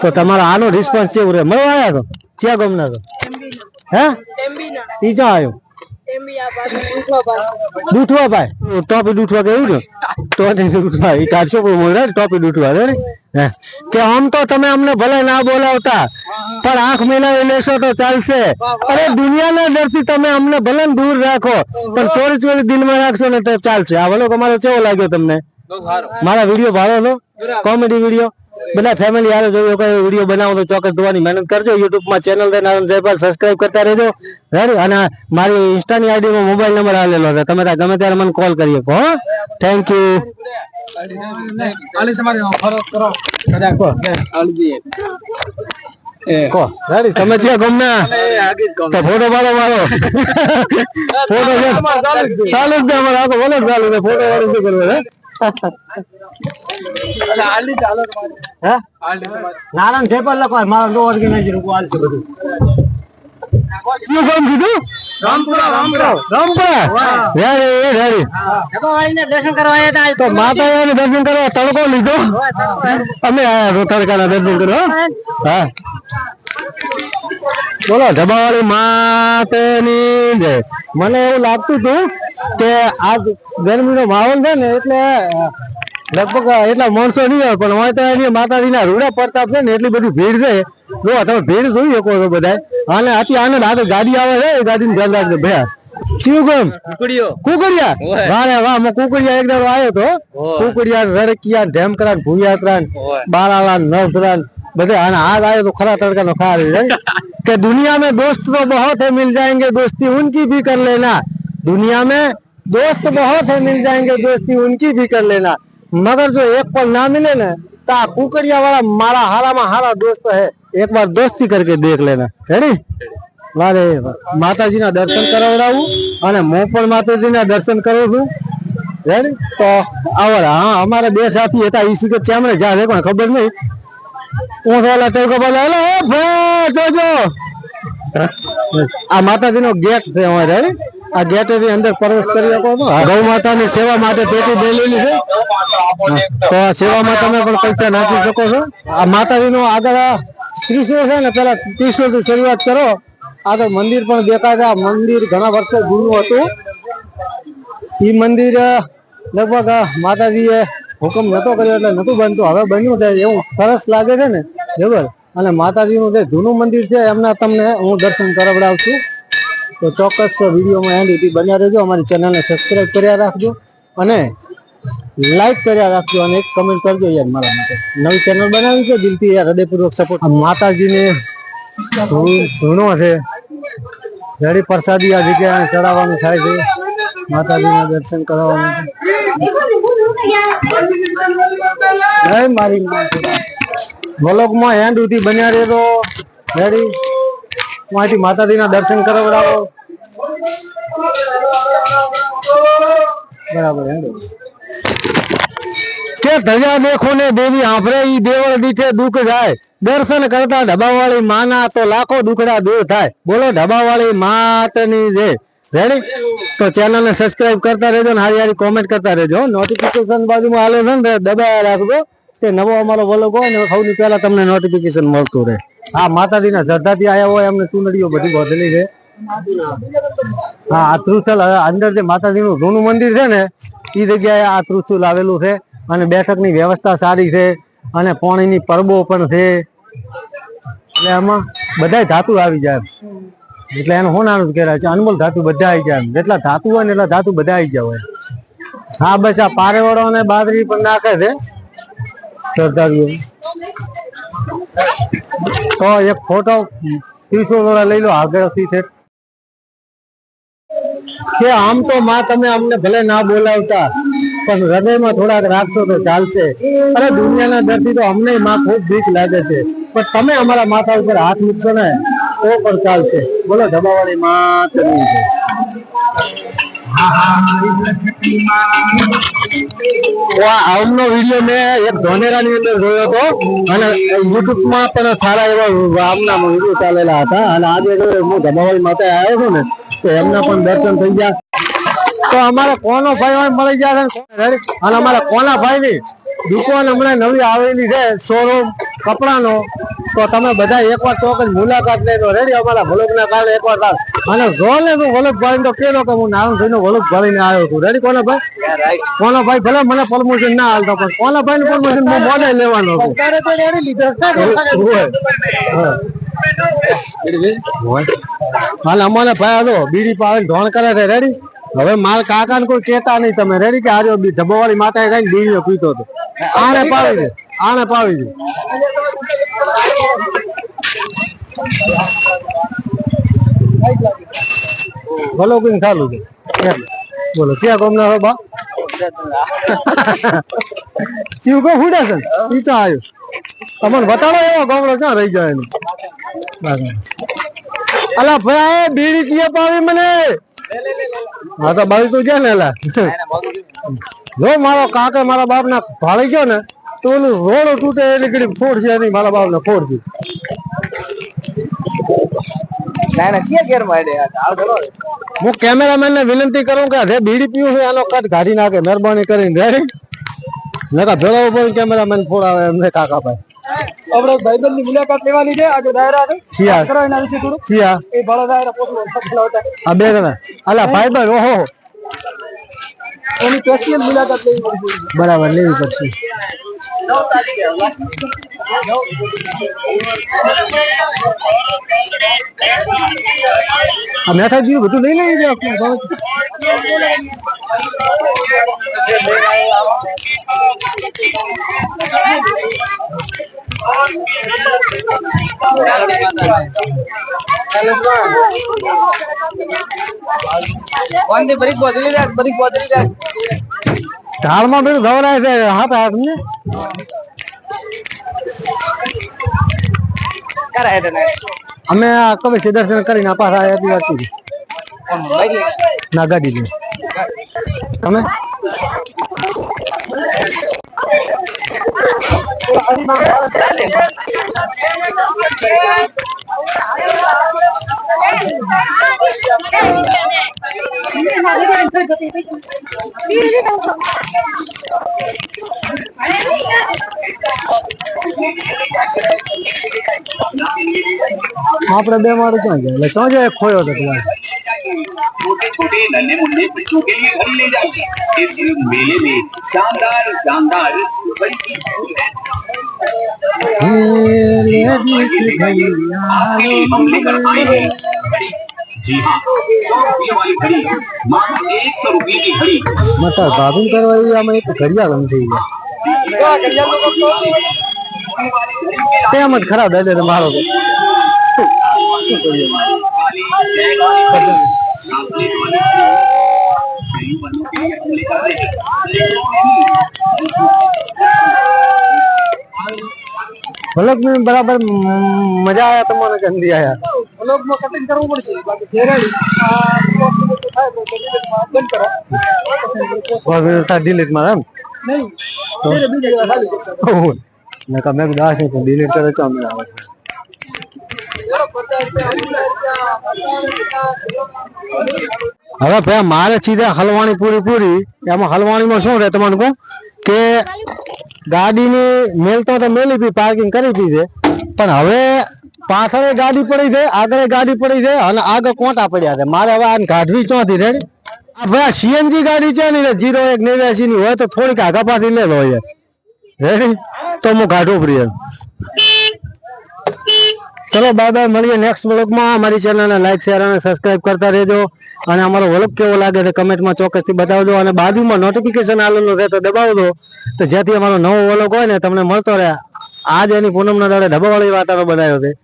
તો તમારો આનો રિસ્પોન્સ કેવું રહે? મળવા આવ્યા તો ક્યાં ગમના તો હે ઈ ક્યાં આવ્યો? દૂધવા ભાઈ ટોપી દૂધવા કેવું ને તો દૂધવા એ 400 બોલે ટોપી દૂધવા રે કે આમ તો તમે અમને ભલે ના બોલાવતા પણ આંખ મિલાવી લેશો તો ચાલશે. અરે દુનિયાના ડરથી તમે અમને ભલે દૂર રાખો પણ ચોરી ચોરી દિલમાં રાખશો ને તો ચાલશે. આ વલો તમારો કેવો લાગ્યો તમને? મારા વિડીયો ભાવો તો કોમેડી વિડીયો બધા ફેમિલી હારે જોયો કોઈ વિડીયો બનાવો તો ચોક્કસ જોવાની મહેનત કરજો. યુટ્યુબ માં ચેનલ છે નારાયણ જયપાલ સબસ્ક્રાઇબ કરતા રહેજો. અને મારી ઇન્સ્ટાની આઈડી માં મોબાઈલ નંબર આવેલો છે, તમે ગમે ત્યારે મને કોલ કરી શકો. Thank you. તમે ત્યાં ગમના ફોટો પાડો મારો ફોટો ચાલુ જ અમારે આખો બોલો ચાલુ છે ફોટો વાળો શું કરવું નારાયણ જયપાલ લખો મારા નો ઓર્ગેનાઇઝર હાલ છે બધું. શું કામ કીધું? દર્શન કરવા તો માતાજીના દર્શન કરવા તડકો લીધો અમે આયા તડકાના દર્શન કરવા. હા બોલો ઢબાવાળી માતાની જય. મને એવું લાગતું હતું કે આ ગરમીનો માહોલ છે ને એટલે લગભગ એટલા માણસો નહીં આવે પણ હોય તો એની માતાજીના રૂડા પ્રતાપ છે ને એટલી બધી ભીડ છે. જો તમે ભીડ જોઈ શકો છો બધા. અને અત્યારે આને ગાડી આવે છે ગાડીને ધ્યાન રાખજો ભયા. શિવગમ કુકડિયા વાહ વાહ કુકડિયા એકદમ આવ્યો તો કુકડિયા રડકિયા ઢેમકરા ભૂયાત્રા બારાલા નવસરા બધે આને હાથ આવ્યો તો ખરા તड़का નો खा रही है कि दुनिया में दोस्त तो बहुत है मिल जाएंगे दोस्ती उनकी भी कर लेना. दुनिया में दोस्त बहुत है मिल जाएंगे दोस्ती उनकी भी कर लेना मगर जो एक पल ना मिले ना तो कुकड़िया वाला मारा हारा में हारा दोस्त है एक बार दोस्ती करके देख लेना. रेडी? वारे माताजी ना दर्शन करावડાવું અને હું પણ માતાજીના દર્શન કરું છું. રેડી? તો આવડા હા અમારા બે સાથી હતા ઈ સિગરેટ ચામડે જાય પણ ખબર નહીં હું વાલા ટોકો બોલે હેલો ભાઈ જોજો આ માતાજીનો ગેટ છે અમારે. રેડી? આ ગેટ ની અંદર પ્રવેશ કરી શકો છો. ગૌ માતાની સેવા માટે પેટી બેલેલી છે તો આ સેવામાં તમે પણ પૈસા નાખી શકો છો. આ માતાજીનો આગળ ત્રિશુળ છે ને પેલા ત્રિશુળ થી શરૂઆત કરો. આ તો મંદિર પણ દેખાય. આ મંદિર ઘણા વર્ષો જૂનું હતું. ઈ મંદિર લગભગ માતાજીએ હુકમ નતો કર્યો એટલે નતું બનતું, હવે બન્યું છે. એવું સરસ લાગે છે ને બરાબર. અને માતાજીનું જે જૂનું મંદિર છે એમના તમને હું દર્શન કરાવડાવશું. તો ચોક્કસ વિડીયોમાં એન્ડ સુધી બન્યા રહેજો. અમારી ચેનલને સબસ્ક્રાઈબ કર્યા રાખજો અને લાઈક કર્યા રાખજો અને એક કમેન્ટ કરજો યાર મારા માટે. નવી ચેનલ બનાવી છે દિલથી યાર હૃદયપૂર્વક સપોર્ટ. માતાજીને ધૂણો છે જડી પ્રસાદી આ જગ્યાએ ચડાવવાનું થાય છે. માતાજીના દર્શન કરાવવાનું છે. મારી વ્લોગમાં એન્ડ સુધી બન્યા રહેજો. રેડી? અહીંથી માતાજીના દર્શન કરાવડાવો. બરાબર કે ધજા દેખો ને દેવી આંભરે ઈ દેવળ દીઠે દુઃખ જાય. દર્શન કરતા ઢબાવાળી માના તો લાખો દુખડા દૂર થાય. બોલો ઢબાવાળી માતની જય. રેડી? તો ચેનલને સબસ્ક્રાઇબ કરતા રહેજો ને હારી હારી કોમેન્ટ કરતા રહેજો. નોટિફિકેશન બાજુમાં આલે છે ને દબાયા રાખજો તે નવો અમારો વ્લોગ હોય ને સૌથી પહેલા તમને નોટિફિકેશન મળતું રહે. હા માતાજીના શ્રદ્ધાથી આવ્યા હોય એમને ચૂંદડીઓ બધી ગોઠવેલી છે. હા આ ત્રિશુલ અંદર જે માતાજીનું જૂનું મંદિર છે ને એ જગ્યાએ આ ત્રિશુલ આવેલું છે અને બેઠકની વ્યવસ્થા સારી છે અને પાણીની પરબો પણ છે. એટલે આમાં બધા ધાતુ આવી જાય એટલે એનું હોનાનું કહેવાય છે. અનમોલ ધાતુ બધા આવી જાય. જેટલા ધાતુ હોય ને એટલા ધાતુ બધા આવી જાય હોય. હા બસ આ પારેવાળો અને બાદરી પણ નાખે છે શ્રદ્ધાળુઓ. તો એક ફોટો 300 લઈ લો આગળથી છે કે આમ તો માં તમે અમને ભલે ના બોલાવતા પણ હૃદયમાં થોડાક રાખશો તો ચાલશે. અરે દુનિયાના ડરથી તો અમને માં ખૂબ બીક લાગે છે પણ તમે અમારા માથા ઉપર હાથ મૂકશો ને તો પણ ચાલશે. બોલો ઢબાવાળી માતની જય. આવનો વિડીયો મેં એક ધોનેરાની અંદર જોયો હતો અને યુટ્યુબમાં પણ સારા એવા આમના વિડીયો ચાલેલા હતા અને આજે હું ઢબાવાળી માતા આવ્યો છું ને તો એમના પણ દર્શન થઈ ગયા. તો અમારે કોનો ભાઈ મળી જાય છે અને અમારે કોના ભાઈ ની દુકાન હમણાં નવી આવેલી છે શોરૂમ કપડાનો. તો તમે બધા એકવાર ચોક્કસ મુલાકાત લેજો. રેડી અમારા વલોકના કારણે એકવાર અને જો ને તું વલોક ભાઈ તો કેલો કે હું નારાયણ ભાઈ નો વલોક ભરીને આવ્યો છું. રેડી કોના ભાઈ? કોના ભાઈ ભલે મને પરમિશન ના હાલતો પણ કોના ભાઈ નું પરમિશન હું મોડે લેવાનો છું. હાલ અમારે ભાઈ હતો બીડી પાવે ઢોણ કરે છે. રેડી હવે મારા કાકા ને કોઈ કેતા નહીં તમે. રેડી કે આર્યો ધબ્બાવાળી માતા કઈ બીડીઓ પીતો હતો. આને પાવી દે, આને પાવી દે. ભલો કઈ ચાલુ છે. બોલો ક્યાં ગામ ના બા શિવ કો ફૂડે છે ઈ તો આવ્યો તમને બતાડો એવો ગામડો ક્યાં રહી જાય એનું. અલા ભાઈ બીડી ચીએ પાવી મને. હા તો બાવી તું છે ને એલા જો મારો કાકા મારા બાપ ના ભાળી ગયો ને તો ઓલું રોડો તૂટે એટલે ઘડી ફોડ છે નહીં. મારા બાપ ને ફોડ છે. હું કેમેરામેન ને વિનંતી કરું કે બીડી પીવું છે એનો કટ કાઢી નાખે મહેરબાની કરીને. નકા ભેળો ઉપર કેમેરામેન ફોડાવે એમને કાકા ભાઈ. આપણે ભાઈબંધ ની મુલાકાત લેવાની છે આજે દાયરા છે એના વિશે થોડું એ ભાડા દાયરા પોસ્ટ આ બે જણા અલા ભાઈબંધ ઓહો એની સ્પેશિયલ મુલાકાત લેવી પડશે. બરાબર લેવી પડશે. આ મેઠાજી બધું લઈ લઈ જાય. ઢાળમાં બધું ધવરાય છે હાથ હાથ ને અમે કવિ દર્શન કરીને પાછા એટલી વાત ના ગાડી તમે આપણે બે મારું ક્યાં ગયા એટલે ક્યાં જાય ખોયો હતો પેલા. छोटे छोटे नन्हे मुन्ने बच्चों के लिए घड़ी ले जाइए इस मेले में शानदार शानदार घड़ी की धूम है। आपके लिए हम लेकर आए हैं घड़ी। जी हाँ 100 रुपये वाली घड़ी मात्र 100 रुपये की घड़ी। मतलब भाभी करवाई आम एक घड़िया गम थी तेम खराब है दे मारो व्लॉग में बराबर मजा आया तो मन गंदी आया વ્લોગ માં કટિંગ કરવું પડશે બાકી ઘેરાડી થાય તો બંધ કરો और फिर था डिलीट मारा નહીં તો બીજી વાર ખાલી કરશો मैं कहा मैं दास है तो डिलीट करे तो हमें आवे હવે ભાઈ મારે સીધા હલવાણી પૂરી એમાં હલવાણીમાં શું રહે તમને કહું કે ગાડીની મેલતો તો મેલી પી પાર્કિંગ કરી દીધી પણ હવે પાછળ ગાડી પડી છે આગળ ગાડી પડી છે અને આગળ કોટા પડ્યા છે મારે હવે આ કાઢવી ચોથી રેડી આ ભાઈ સીએનજી ગાડી છે ને 0189 ની હોય તો થોડીક આગા પાછી લે લો રેડી તો હું કાઢું પ્રિય ચલો બાય બાય મળીએ નેક્સ્ટ વ્લોગમાં અમારી ચેનલને લાઈક શેર અને સબસ્ક્રાઇબ કરતા રહેજો અને અમારો વ્લોગ કેવો લાગે છે કમેન્ટમાં ચોક્કસથી બતાવજો અને બાજુમાં નોટિફિકેશન આવેલું રહે તો દબાવી દો તો જેથી અમારો નવો વ્લોગ હોય ને તમને મળતો રહે આજ એની પૂનમના દાડે ઢબાવાળી વાતાવરણ બનાવ્યો છે